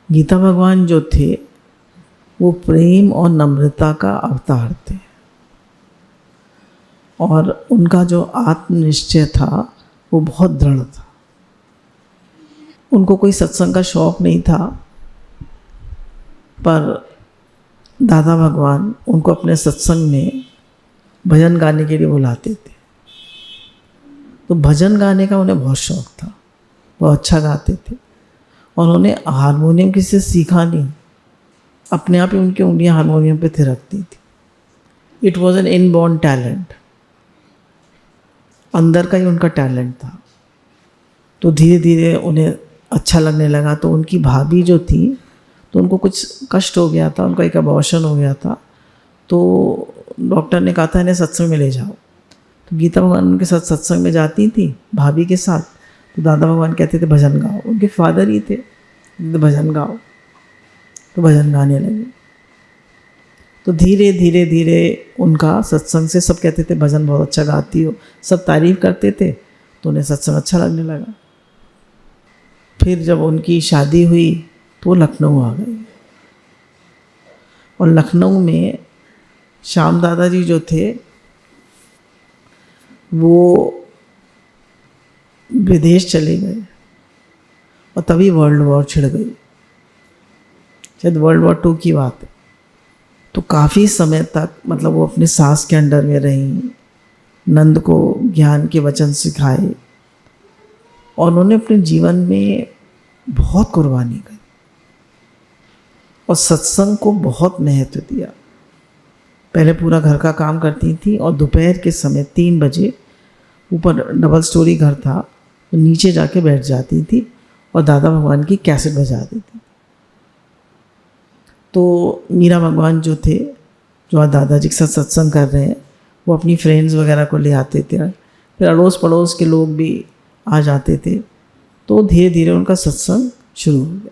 गीता भगवान जो थे वो प्रेम और नम्रता का अवतार थे, और उनका जो आत्मनिश्चय था वो बहुत दृढ़ था। उनको कोई सत्संग का शौक़ नहीं था, पर दादा भगवान उनको अपने सत्संग में भजन गाने के लिए बुलाते थे। तो भजन गाने का उन्हें बहुत शौक़ था, बहुत अच्छा गाते थे। और उन्होंने हारमोनियम किसी से सीखा नहीं, अपने आप ही उनकी उंगलियां हारमोनियम पे थिरकती थी। It was an inborn talent, अंदर का ही उनका टैलेंट था। तो धीरे धीरे उन्हें अच्छा लगने लगा। तो उनकी भाभी जो थी, तो उनको कुछ कष्ट हो गया था, उनका एक अबॉर्शन हो गया था। तो डॉक्टर ने कहा था इन्हें सत्संग में ले जाओ। तो गीता भगवान उनके साथ सत्संग में जाती थी भाभी के साथ। तो दादा भगवान कहते थे भजन गाओ, उनके फादर ही थे, भजन गाओ। तो भजन गाने लगे। तो धीरे धीरे धीरे उनका सत्संग से, सब कहते थे भजन बहुत अच्छा गाती हो, सब तारीफ़ करते थे। तो उन्हें सत्संग अच्छा लगने लगा। फिर जब उनकी शादी हुई तो वो लखनऊ आ गए, और लखनऊ में श्याम दादाजी जो थे वो विदेश चले गए, और तभी वर्ल्ड वॉर छिड़ गई, शायद वर्ल्ड वॉर 2 की बात है। तो काफ़ी समय तक मतलब वो अपने सास के अंडर में रहीं, नंद को ज्ञान के वचन सिखाए, और उन्होंने अपने जीवन में बहुत कुर्बानी करी और सत्संग को बहुत महत्व दिया। पहले पूरा घर का काम करती थी, और दोपहर के समय 3 बजे, ऊपर डबल स्टोरी घर था, तो नीचे जाके बैठ जाती थी और दादा भगवान की कैसेट बजा देती थी। तो मीरा भगवान जो थे, जो आज दादाजी के साथ सत्संग कर रहे हैं, वो अपनी फ्रेंड्स वगैरह को ले आते थे। फिर अड़ोस पड़ोस के लोग भी आ जाते थे। तो धीरे धीरे उनका सत्संग शुरू हो गया।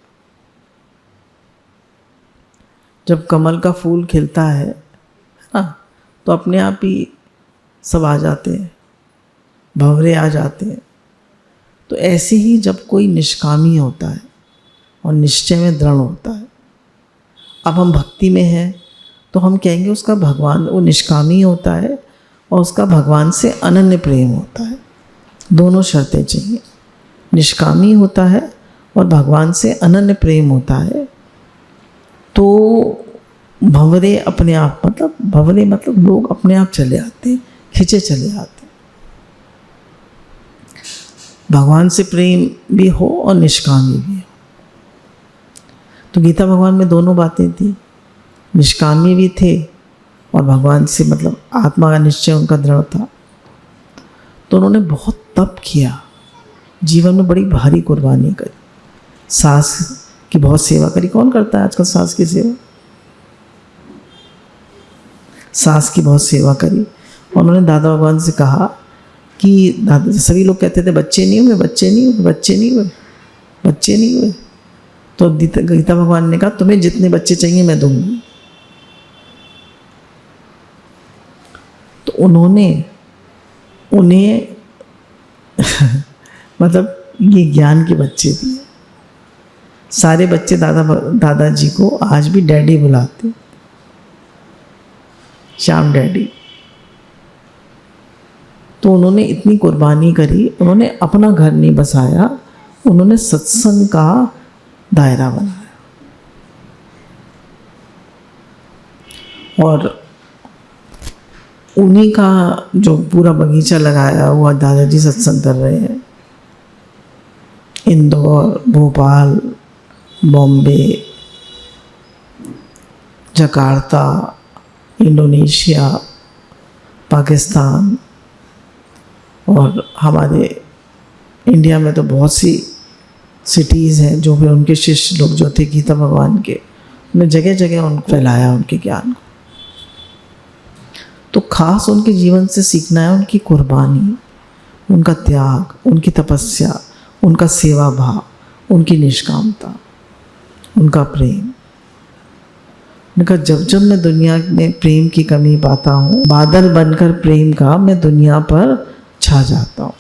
जब कमल का फूल खिलता है ना, तो अपने आप ही सब आ जाते हैं, भंवरे आ जाते हैं। तो ऐसे ही जब कोई निष्कामी होता है और निश्चय में दृढ़ होता है, अब हम भक्ति में हैं तो हम कहेंगे उसका भगवान, वो निष्कामी होता है और उसका भगवान से अनन्य प्रेम होता है। दोनों शर्तें चाहिए, निष्कामी होता है और भगवान से अनन्य प्रेम होता है। तो भंवरे अपने आप, मतलब भंवरे मतलब लोग अपने आप चले आते हैं, खिंचे चले आते हैं। भगवान से प्रेम भी हो और निष्कामी भी हो। तो गीता भगवान में दोनों बातें थी, निष्कामी भी थे और भगवान से मतलब आत्मा का निश्चय उनका दृढ़ था। तो उन्होंने बहुत तप किया, जीवन में बड़ी भारी कुर्बानी करी, सास की बहुत सेवा करी। कौन करता है आजकल सास की सेवा? सास की बहुत सेवा करी। और उन्होंने दादा भगवान से कहा कि दादा, सभी लोग कहते थे बच्चे नहीं हुए, बच्चे नहीं हुए, बच्चे नहीं हुए, बच्चे नहीं हुए। तो गीता भगवान ने कहा तुम्हें जितने बच्चे चाहिए मैं दूंगी। तो उन्होंने उन्हें मतलब ये ज्ञान के बच्चे दिए। सारे बच्चे दादाजी को आज भी डैडी बुलाते, श्याम डैडी। तो उन्होंने इतनी कुर्बानी करी, उन्होंने अपना घर नहीं बसाया, उन्होंने सत्संग का दायरा बनाया। और उन्हीं का जो पूरा बगीचा लगाया हुआ दादाजी सत्संग कर रहे हैं। इंदौर, भोपाल, बॉम्बे, जकार्ता, इंडोनेशिया, पाकिस्तान, और हमारे इंडिया में तो बहुत सी सिटीज़ हैं जो भी उनके शिष्य लोग जो थे गीता भगवान के, उन्हें जगह जगह उनको फैलाया उनके ज्ञान को। तो खास उनके जीवन से सीखना है उनकी कुर्बानी, उनका त्याग, उनकी तपस्या, उनका सेवा भाव, उनकी निष्कामता, उनका प्रेम। उनका जब जब मैं दुनिया में प्रेम की कमी पाता हूँ, बादल बनकर प्रेम का मैं दुनिया पर छा जाता हूँ।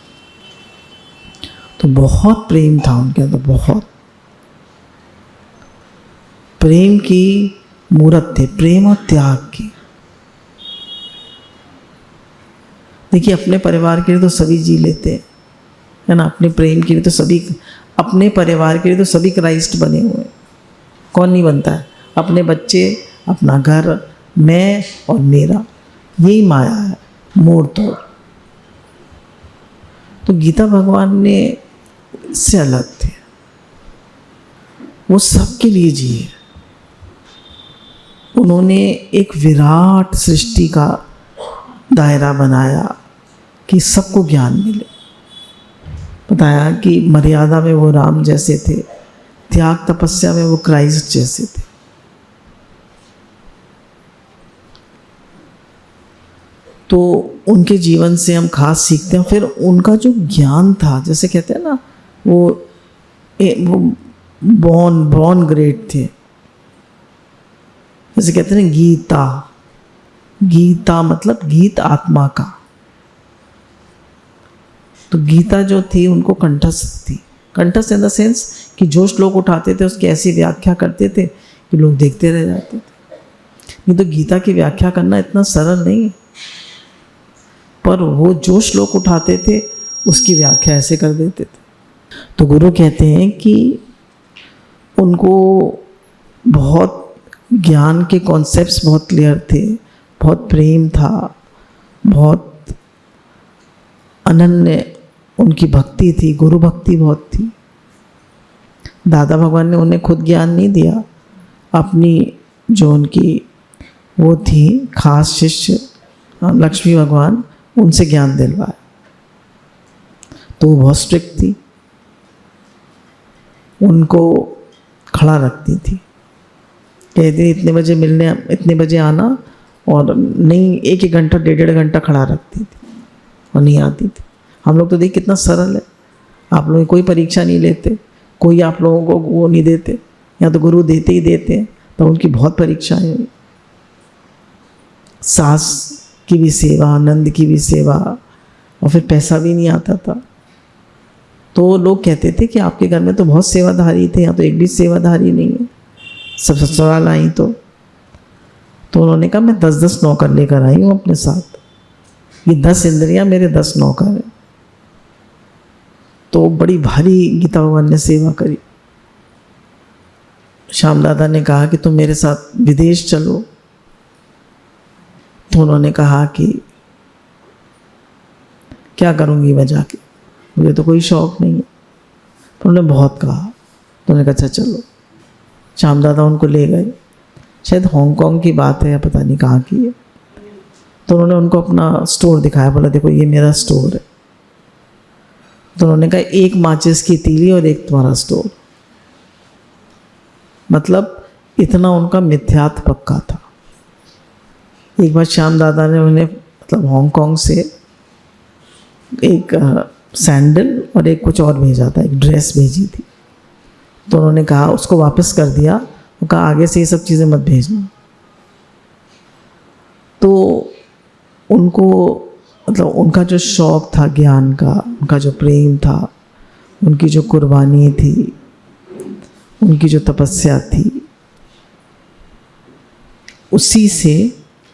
तो बहुत प्रेम था उनके अंदर, बहुत। प्रेम की मूर्त थे, प्रेम और त्याग की। देखिए अपने परिवार के लिए तो सभी जी लेते हैं, है ना, अपने प्रेम के लिए तो सभी, अपने परिवार के लिए तो सभी क्राइस्ट बने हुए हैं। कौन नहीं बनता है? अपने बच्चे, अपना घर, मैं और मेरा, यही माया है, मोड़ तोड़। तो गीता भगवान ने इससे अलग थे, वो सबके लिए जिए। उन्होंने एक विराट सृष्टि का दायरा बनाया कि सबको ज्ञान मिले। बताया कि मर्यादा में वो राम जैसे थे, त्याग तपस्या में वो क्राइस्ट जैसे थे। तो उनके जीवन से हम खास सीखते हैं। फिर उनका जो ज्ञान था, जैसे कहते हैं ना, वो बॉर्न ग्रेट थे। जैसे कहते हैं गीता, गीता मतलब गीत आत्मा का। तो गीता जो थी उनको कंठस्थ थी। कंठस्थ इन द सेंस कि जो श्लोक उठाते थे उसकी ऐसी व्याख्या करते थे कि लोग देखते रह जाते थे। नहीं तो गीता की व्याख्या करना इतना सरल नहीं है, पर वो जो श्लोक उठाते थे उसकी व्याख्या ऐसे कर देते थे। तो गुरु कहते हैं कि उनको बहुत ज्ञान के कॉन्सेप्ट्स बहुत क्लियर थे, बहुत प्रेम था, बहुत अनन्य उनकी भक्ति थी, गुरु भक्ति बहुत थी। दादा भगवान ने उन्हें खुद ज्ञान नहीं दिया, अपनी जो उनकी वो थी खास शिष्य लक्ष्मी भगवान, उनसे ज्ञान दिलवाया। तो वो बहुत स्ट्रिक्ट थी, उनको खड़ा रखती थी, कहती इतने बजे मिलने, इतने बजे आना, और नहीं एक एक घंटा, डेढ़ घंटा खड़ा रखती थी और नहीं आती थी। हम लोग तो देख कितना सरल है, आप लोग कोई परीक्षा नहीं लेते, कोई आप लोगों को वो नहीं देते, या तो गुरु देते ही देते हैं। तो उनकी बहुत परीक्षाएं हुई, सास की भी सेवा, नंद की भी सेवा, और फिर पैसा भी नहीं आता था। तो लोग कहते थे कि आपके घर में तो बहुत सेवाधारी थे, यहाँ तो एक भी सेवाधारी नहीं है, सब ससुराल आई। तो उन्होंने कहा मैं 10-10 नौकर लेकर आई हूँ अपने साथ, ये 10 इंद्रियाँ मेरे 10 नौकर हैं। तो बड़ी भारी गीता भगवान ने सेवा करी। श्याम दादा ने कहा कि तुम मेरे साथ विदेश चलो। तो उन्होंने कहा कि क्या करूँगी मैं जाके, मुझे तो कोई शौक़ नहीं है। तो उन्होंने बहुत कहा, तो उन्होंने कहा अच्छा चलो। श्याम दादा उनको ले गए, शायद हांगकांग की बात है या पता नहीं कहाँ की है। तो उन्होंने उनको अपना स्टोर दिखाया, बोला देखो ये मेरा स्टोर है। तो उन्होंने कहा एक माचिस की तीली और एक तुम्हारा स्टोर। मतलब इतना उनका मिथ्यात्व पक्का था। एक बार श्याम दादा ने उन्हें मतलब हांगकांग से एक सैंडल और एक कुछ और भेजा था, एक ड्रेस भेजी थी। तो उन्होंने कहा, उसको वापस कर दिया, वो कहा आगे से ये सब चीज़ें मत भेजना। तो उनको मतलब उनका जो शौक़ था ज्ञान का, उनका जो प्रेम था, उनकी जो कुर्बानी थी, उनकी जो तपस्या थी, उसी से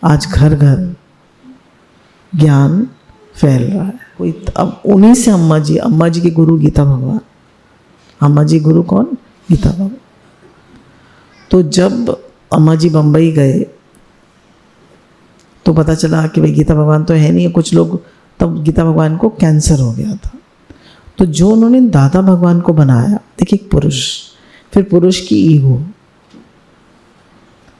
आज घर घर ज्ञान फैल रहा है। कोई अब उन्हीं से अम्मा जी के गुरु गीता भगवान। अम्मा जी गुरु कौन? गीता भगवान। तो जब अम्मा जी बम्बई गए तो पता चला कि भाई गीता भगवान तो है नहीं। कुछ लोग, तब गीता भगवान को कैंसर हो गया था। तो जो उन्होंने दादा भगवान को बनाया, देखिए पुरुष, फिर पुरुष की ईगो।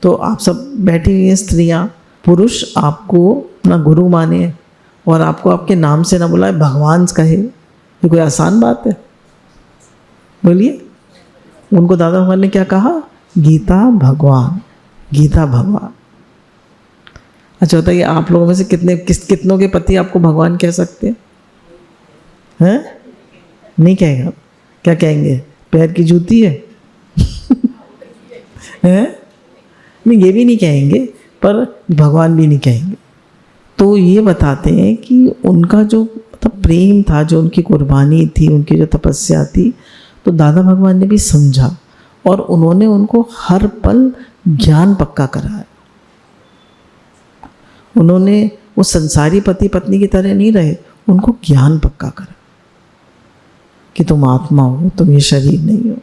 तो आप सब बैठी हुई हैं स्त्रियाँ, पुरुष आपको अपना गुरु माने और आपको आपके नाम से ना बुलाए, भगवान कहे, ये कोई आसान बात है? बोलिए। उनको दादा भगवान ने क्या कहा? गीता भगवान, गीता भगवान। अच्छा बताइए, आप लोगों में से कितनों के पति आपको भगवान कह सकते हैं? नहीं कहेगा। क्या कहेंगे? पैर की जूती है? हैं? नहीं, ये भी नहीं कहेंगे, पर भगवान भी नहीं कहेंगे। तो ये बताते हैं कि उनका जो मतलब प्रेम था, जो उनकी कुर्बानी थी, उनकी जो तपस्या थी, तो दादा भगवान ने भी समझा और उन्होंने उनको हर पल ज्ञान पक्का कराया। उन्होंने वो संसारी पति पत्नी की तरह नहीं रहे, उनको ज्ञान पक्का करा कि तुम आत्मा हो, तुम ये शरीर नहीं हो,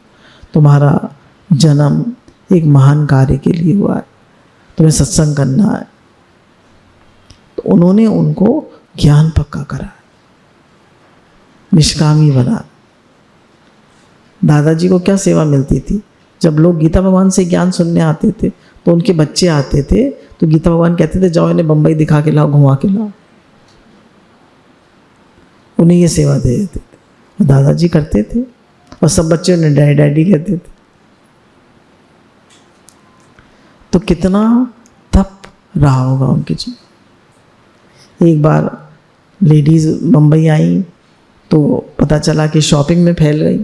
तुम्हारा जन्म एक महान कार्य के लिए हुआ है, तुम्हें सत्संग करना है। तो उन्होंने उनको ज्ञान पक्का करा, निष्कामी बना। दादाजी को क्या सेवा मिलती थी? जब लोग गीता भगवान से ज्ञान सुनने आते थे तो उनके बच्चे आते थे तो गीता भगवान कहते थे जाओ इन्हें बम्बई दिखा के लाओ, घुमा के लाओ। उन्हें ये सेवा दे देते थे, दादाजी करते थे और सब बच्चे उन्हें डैडी डैडी कहते थे। तो कितना तप रहा होगा उनके जीवन। एक बार लेडीज़ बम्बई आई तो पता चला कि शॉपिंग में फैल गई।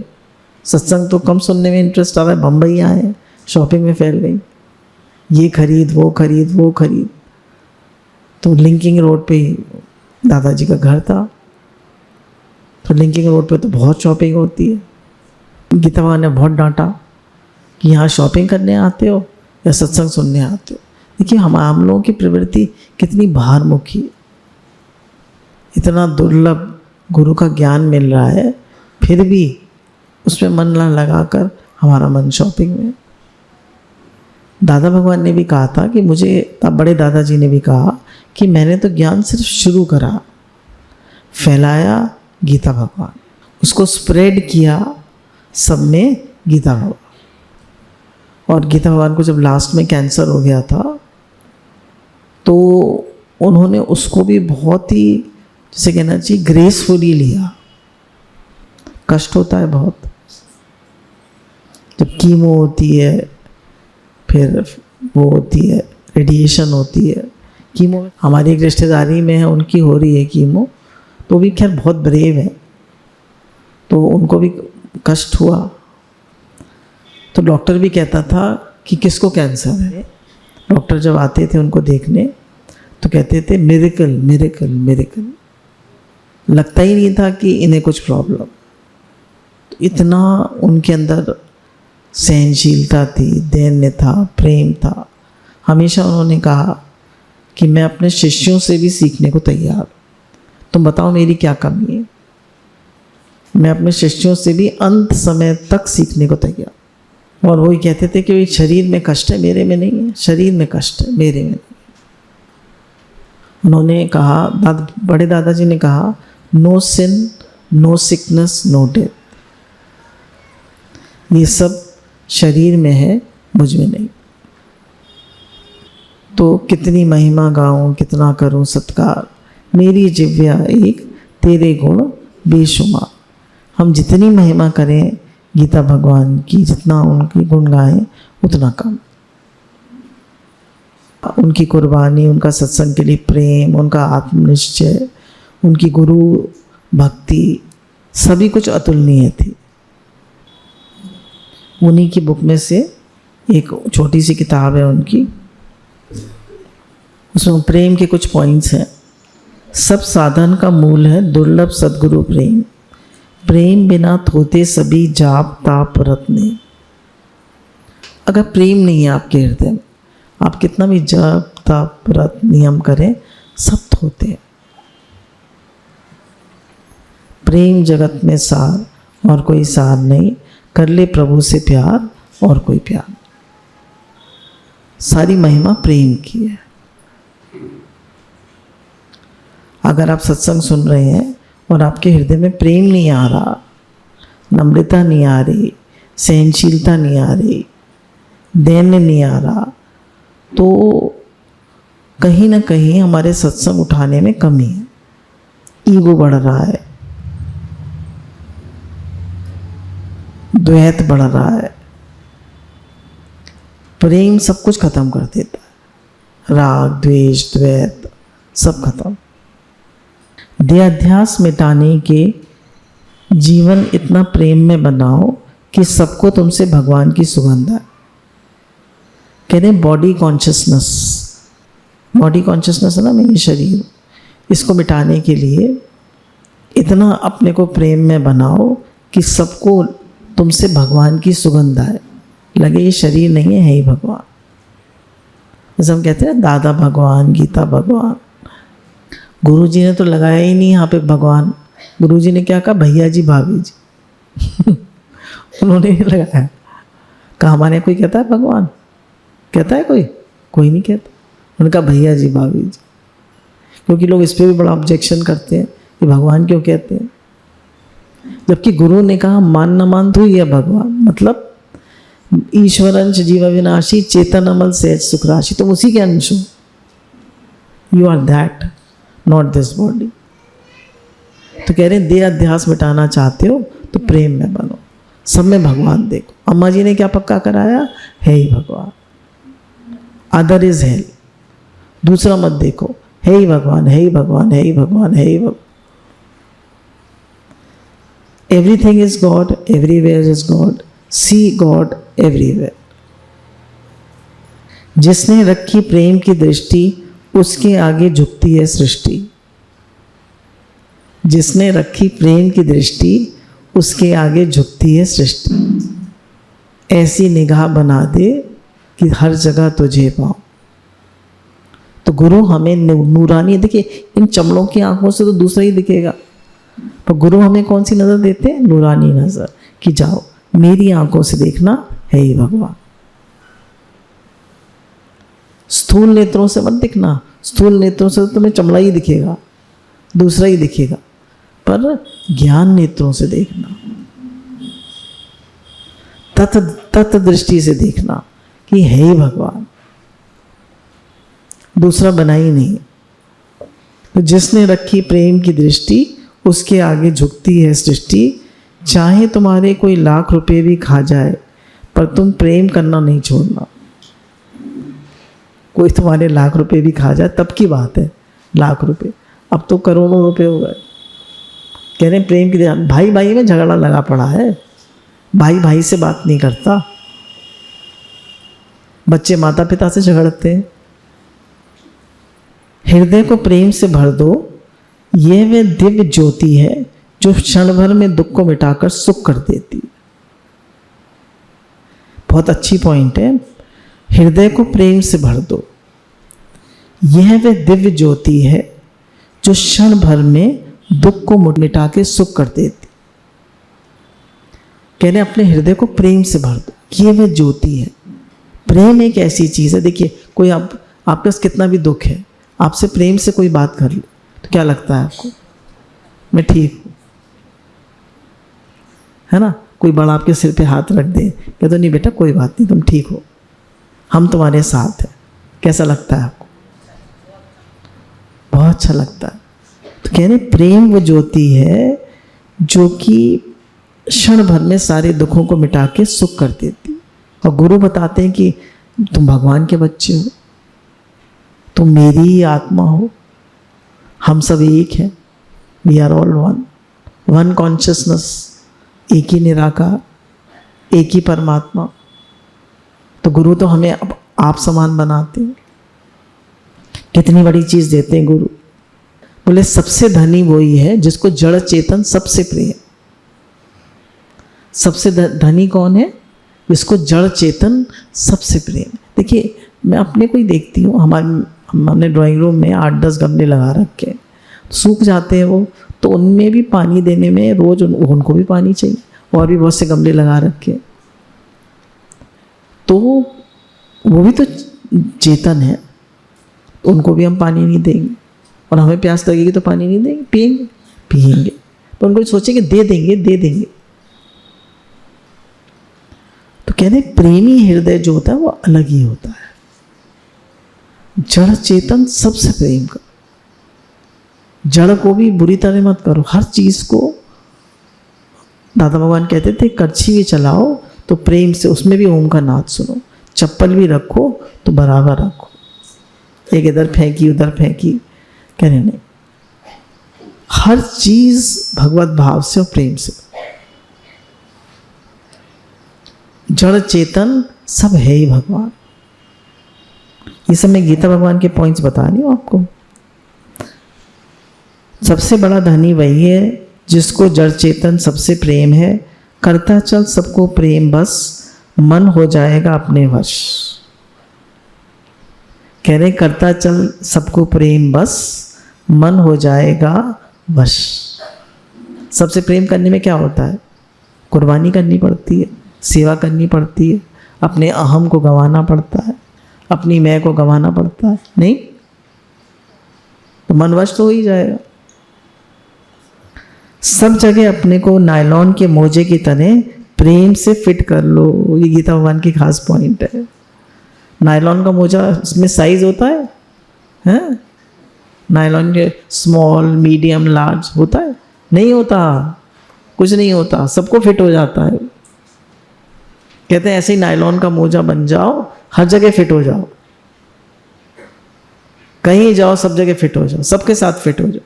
सत्संग तो कम सुनने में इंटरेस्ट आ रहा है, बम्बई आए शॉपिंग में फैल गई, ये खरीद वो खरीद वो खरीद। तो लिंकिंग रोड पे ही दादाजी का घर था, तो लिंकिंग रोड पे तो बहुत शॉपिंग होती है। गीता भगवान ने बहुत डांटा कि यहाँ शॉपिंग करने आते हो या सत्संग सुनने आते हो। देखिए हम लोगों की प्रवृत्ति कितनी बाहरमुखी है। इतना दुर्लभ गुरु का ज्ञान मिल रहा है, फिर भी उसमें मन न लगाकर हमारा मन शॉपिंग में। दादा भगवान ने भी कहा था कि मुझे, तब बड़े दादाजी ने भी कहा कि मैंने तो ज्ञान सिर्फ शुरू करा, फैलाया गीता भगवान, उसको स्प्रेड किया सब में गीता भगवान। और गीता भगवान को जब लास्ट में कैंसर हो गया था तो उन्होंने उसको भी बहुत ही, जैसे कहना चाहिए, ग्रेसफुली लिया। कष्ट होता है बहुत, जब कीमो होती है, फिर वो होती है रेडिएशन होती है। कीमो हमारी एक रिश्तेदारी में है, उनकी हो रही है कीमो, तो भी खैर बहुत ब्रेव है, तो उनको भी कष्ट हुआ। तो डॉक्टर भी कहता था कि किसको कैंसर है। डॉक्टर जब आते थे उनको देखने तो कहते थे मिरेकल मिरेकल मिरेकल। लगता ही नहीं था कि इन्हें कुछ प्रॉब्लम। तो इतना उनके अंदर सहनशीलता थी, दैन्य था, प्रेम था। हमेशा उन्होंने कहा कि मैं अपने शिष्यों से भी सीखने को तैयार, तुम बताओ मेरी क्या कमी है, मैं अपने शिष्यों से भी अंत समय तक सीखने को तैयार। और वही कहते थे कि शरीर में कष्ट है, मेरे में नहीं है, शरीर में कष्ट है, मेरे में नहीं। उन्होंने कहा, बड़े दादाजी ने कहा, no sin, no sickness, no death. ये सब शरीर में है, मुझ में नहीं। तो कितनी महिमा गाऊं, कितना करूं सत्कार, मेरी जिव्या एक, तेरे गुण बेशुमार। हम जितनी महिमा करें गीता भगवान की, जितना उनकी गुण गाएं उतना कम। उनकी कुर्बानी, उनका सत्संग के लिए प्रेम, उनका आत्मनिश्चय, उनकी गुरु भक्ति, सभी कुछ अतुलनीय थी। उन्हीं की बुक में से एक छोटी सी किताब है उनकी, उसमें प्रेम के कुछ पॉइंट्स हैं। सब साधन का मूल है दुर्लभ सद्गुरु प्रेम, प्रेम बिना थोते सभी जाप ताप रत्ने। अगर प्रेम नहीं है आपके हृदय में, आप कितना भी जाप ताप व्रत नियम करें, सब थोते हैं। प्रेम जगत में सार और कोई सार नहीं, कर ले प्रभु से प्यार और कोई प्यार। सारी महिमा प्रेम की है। अगर आप सत्संग सुन रहे हैं और आपके हृदय में प्रेम नहीं आ रहा, नम्रता नहीं आ रही, सहनशीलता नहीं आ रही, दैन्य नहीं आ रहा, तो कहीं ना कहीं हमारे सत्संग उठाने में कमी है। ईगो बढ़ रहा है, द्वैत बढ़ रहा है। प्रेम सब कुछ खत्म कर देता है, राग द्वेष द्वैत सब खत्म। देहाध्यास मिटाने के जीवन इतना प्रेम में बनाओ कि सबको तुमसे भगवान की सुगंध आए। कह रहे बॉडी कॉन्शियसनेस, बॉडी कॉन्शियसनेस है ना, मैं ये शरीर, इसको मिटाने के लिए इतना अपने को प्रेम में बनाओ कि सबको तुमसे भगवान की सुगंध आए। लगे ये शरीर नहीं है ही भगवान। जैसे हम कहते हैं दादा भगवान, गीता भगवान। गुरु जी ने तो लगाया ही नहीं यहाँ पे भगवान। गुरु जी ने क्या कहा, भैया जी भाभी जी उन्होंने ही लगाया। कहा हमारे कोई कहता है भगवान, कहता है कोई नहीं कहता। उनका भैया जी भाभी जी, क्योंकि लोग इस पर भी बड़ा ऑब्जेक्शन करते हैं कि भगवान क्यों कहते हैं, जबकि गुरु ने कहा मान न मान तो ही है भगवान। मतलब ईश्वरंश जीव विनाशी चेतन अमल सहज सुख राशि, तुम उसी के अंश हो। You are that, not this body. तो कह रहे हैं देह अध्यास मिटाना चाहते हो तो प्रेम में बनो, सब में भगवान देखो। अम्मा जी ने क्या पक्का कराया, है ही भगवान। अदर इज हेल, दूसरा मत देखो, है ही भगवान, है ही भगवान, है ही भगवान, है ही भगवान। Everything is God, everywhere is God, see God everywhere. जिसने रखी प्रेम की दृष्टि उसके आगे झुकती है सृष्टि। जिसने रखी प्रेम की दृष्टि उसके आगे झुकती है सृष्टि। ऐसी निगाह बना दे कि हर जगह तुझे पाऊं। तो गुरु हमें नूरानी, देखिए इन चमड़ों की आंखों से तो दूसरा ही दिखेगा, पर गुरु हमें कौन सी नज़र देते हैं, नूरानी नज़र, कि जाओ मेरी आंखों से देखना, है ही भगवान। स्थूल नेत्रों से मत दिखना, स्थूल नेत्रों से तो तुम्हें चमड़ा ही दिखेगा, दूसरा ही दिखेगा, पर ज्ञान नेत्रों से देखना, तत् दृष्टि से देखना कि है ही भगवान, दूसरा बना ही नहीं। तो जिसने रखी प्रेम की दृष्टि उसके आगे झुकती है सृष्टि। चाहे तुम्हारे कोई लाख रुपए भी खा जाए पर तुम प्रेम करना नहीं छोड़ना। कोई तुम्हारे लाख रुपए भी खा जाए तब की बात है, लाख रुपए, अब तो करोड़ों रुपए हो गए। कह रहे हैं प्रेम की, भाई भाई में झगड़ा लगा पड़ा है, भाई भाई से बात नहीं करता, बच्चे माता पिता से झगड़ते हैं। हृदय को प्रेम से भर दो, यह वे दिव्य ज्योति है जो क्षण भर में दुख को मिटाकर सुख कर देती। बहुत अच्छी पॉइंट है। हृदय को प्रेम से भर दो, यह वे दिव्य ज्योति है जो क्षण भर में दुख को मिटा के सुख कर देती। कहने अपने हृदय को प्रेम से भर दो, ये वे ज्योति है। प्रेम एक ऐसी चीज है, देखिए कोई आपके पास कितना भी दुख है, आपसे प्रेम से कोई बात कर ले तो क्या लगता है आपको, मैं ठीक हूं, है ना। कोई बड़ा आपके सिर पे हाथ रख दे, कह तो नहीं बेटा कोई बात नहीं, तुम ठीक हो, हम तुम्हारे साथ हैं, कैसा लगता है आपको, बहुत अच्छा लगता है। तो कहने प्रेम वो ज्योति है जो कि क्षण भर में सारे दुखों को मिटा के सुख कर देती। और गुरु बताते हैं कि तुम भगवान के बच्चे हो, तुम मेरी ही आत्मा हो, हम सब एक हैं, we are all one consciousness, एक ही निराकार, एक ही परमात्मा। तो गुरु तो हमें अब आप समान बनाते हैं, कितनी बड़ी चीज देते हैं गुरु। बोले सबसे धनी वही है जिसको जड़ चेतन सबसे प्रिय। सबसे धनी कौन है, जिसको जड़ चेतन सबसे प्रेम। देखिए मैं अपने को ही देखती हूँ, हमने ड्राइंग रूम में 8-10 गमले लगा रखे हैं, सूख जाते हैं वो, तो उनमें भी पानी देने में रोज उनको भी पानी चाहिए, और भी बहुत से गमले लगा रखे, तो वो भी तो चेतन है, उनको भी हम पानी नहीं देंगे, और हमें प्यास लगेगी तो पानी नहीं देंगे, पिएंगे, तो उनको सोचेंगे दे देंगे। तो कहते प्रेमी हृदय जो होता है वो अलग ही होता है, जड़ चेतन सबसे प्रेम करो, जड़ को भी बुरी तरह मत करो। हर चीज को दादा भगवान कहते थे कड़छी भी चलाओ तो प्रेम से, उसमें भी ओम का नाद सुनो, चप्पल भी रखो तो बराबर रखो, एक इधर फेंकी उधर फेंकी, कहने नहीं, हर चीज भगवत भाव से और प्रेम से। जड़ चेतन सब है ही भगवान। ये सब मैं गीता भगवान के पॉइंट्स बता रही हूँ आपको। सबसे बड़ा धनी वही है जिसको जड़ चेतन सबसे प्रेम है, करता चल सबको प्रेम बस, मन हो जाएगा अपने वश। कह रहे करता चल सबको प्रेम बस, मन हो जाएगा वश। सबसे प्रेम करने में क्या होता है? कुर्बानी करनी पड़ती है, सेवा करनी पड़ती है, अपने अहम को गंवाना पड़ता है, अपनी मैं को गंवाना पड़ता है, नहीं तो मनवश तो हो ही जाएगा। सब जगह अपने को नायलॉन के मोजे की तरह प्रेम से फिट कर लो। ये गीता भगवान की खास पॉइंट है। नायलॉन का मोजा, इसमें साइज होता है, हैं? नायलॉन के स्मॉल, मीडियम, लार्ज होता है? नहीं होता, कुछ नहीं होता, सबको फिट हो जाता है। कहते हैं ऐसे ही नायलॉन का मोजा बन जाओ, हर जगह फिट हो जाओ, कहीं जाओ सब जगह फिट हो जाओ, सबके साथ फिट हो जाओ।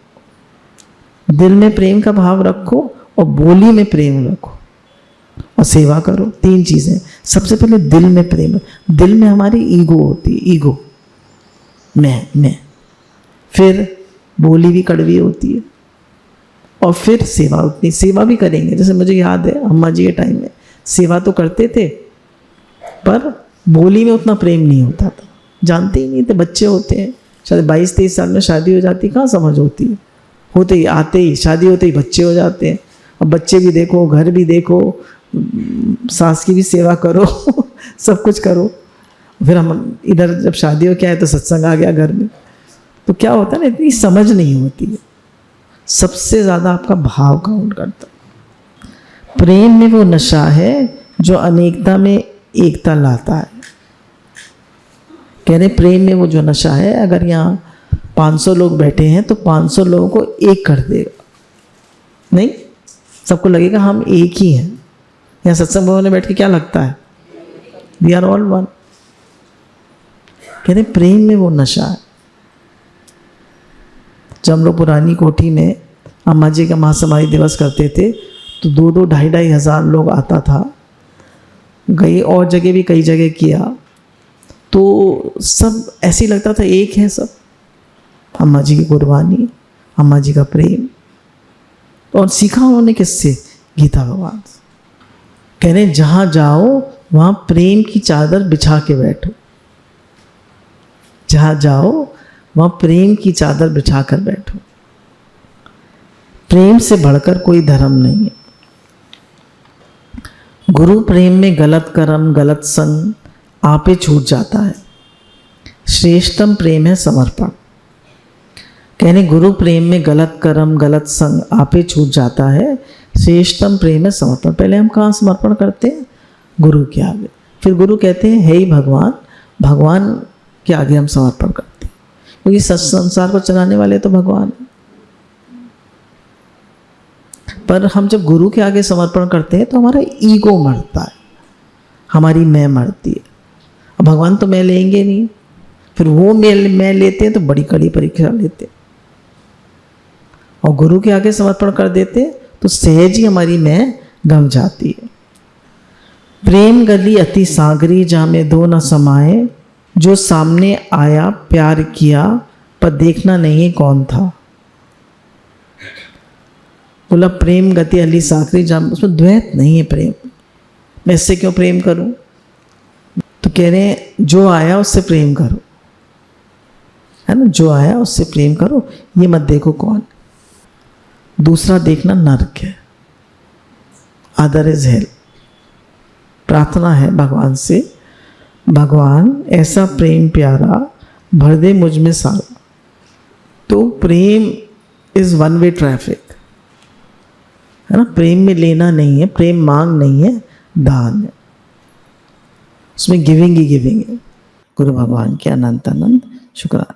दिल में प्रेम का भाव रखो और बोली में प्रेम रखो और सेवा करो। 3 चीजें। सबसे पहले दिल में प्रेम। दिल में हमारी ईगो होती है, ईगो, मैं। फिर बोली भी कड़वी होती है और फिर सेवा उतनी। सेवा भी करेंगे, जैसे मुझे याद है अम्मा जी के टाइम में सेवा तो करते थे पर बोली में उतना प्रेम नहीं होता था, जानते ही नहीं थे, बच्चे होते हैं, शायद 22-23 साल में शादी हो जाती, कहाँ समझ होती है, होते ही आते ही शादी होते ही बच्चे हो जाते हैं। अब बच्चे भी देखो, घर भी देखो, सास की भी सेवा करो सब कुछ करो। फिर हम इधर जब शादी हो क्या है तो सत्संग आ गया घर में, तो क्या होता है ना, इतनी समझ नहीं होती है। सबसे ज़्यादा आपका भाव काउंट करता है। प्रेम में वो नशा है जो अनेकता में एकता लाता है। कह रहे प्रेम में वो जो नशा है, अगर यहाँ 500 लोग बैठे हैं तो 500 लोगों को एक कर देगा, नहीं सबको लगेगा हम एक ही हैं। यहाँ सत्संग भवन में बैठ के क्या लगता है? We are all one. कह रहे प्रेम में वो नशा है। जब हम लोग पुरानी कोठी में अम्मा जी का महासमाधि दिवस करते थे तो 2-2, 2,500 हज़ार लोग आता था। गई और जगह भी कई जगह किया तो सब ऐसे ही लगता था एक है सब। अम्मा जी की कुर्बानी, अम्मा जी का प्रेम। और सीखा उन्होंने किससे? गीता भगवान से। कह रहे जहाँ जाओ वहाँ प्रेम की चादर बिछा के बैठो। जहाँ जाओ वहाँ प्रेम की चादर बिछा कर बैठो। प्रेम से बढ़कर कोई धर्म नहीं है। गुरु प्रेम में गलत कर्म, गलत संग आपे छूट जाता है। श्रेष्ठतम प्रेम है समर्पण। कहने गुरु प्रेम में गलत कर्म, गलत संग आपे छूट जाता है। श्रेष्ठतम प्रेम है समर्पण। पहले हम कहाँ समर्पण करते हैं? गुरु के आगे। फिर गुरु कहते हैं हे ही भगवान, भगवान के आगे हम समर्पण करते हैं, क्योंकि संसार को चलाने वाले तो भगवान हैं। पर हम जब गुरु के आगे समर्पण करते हैं तो हमारा ईगो मरता है, हमारी मैं मरती है। अब भगवान तो मैं लेंगे नहीं, फिर वो मैं लेते हैं तो बड़ी कड़ी परीक्षा लेते हैं। और गुरु के आगे समर्पण कर देते तो सहज ही हमारी मैं गम जाती है। प्रेम गली अति सागरी जहाँ में दो न समाए, जो सामने आया प्यार किया पर देखना नहीं कौन था। बोला प्रेम गति अली सागरी जहाँ उसमें द्वैत नहीं है प्रेम। मैं इससे क्यों प्रेम करूं? तो कह रहे हैं जो आया उससे प्रेम करो, है ना, जो आया उससे प्रेम करो। ये मत देखो कौन, दूसरा देखना नरक है। Other is hello. प्रार्थना है भगवान से, भगवान ऐसा प्रेम प्यारा भर दे मुझ में सारा। तो प्रेम इज वन वे ट्रैफिक, है ना। प्रेम में लेना नहीं है, प्रेम मांग नहीं है, दान है। उसमें गिविंग ही गिविंग है। गुरु भगवान के अनंत अनंत शुक्राना।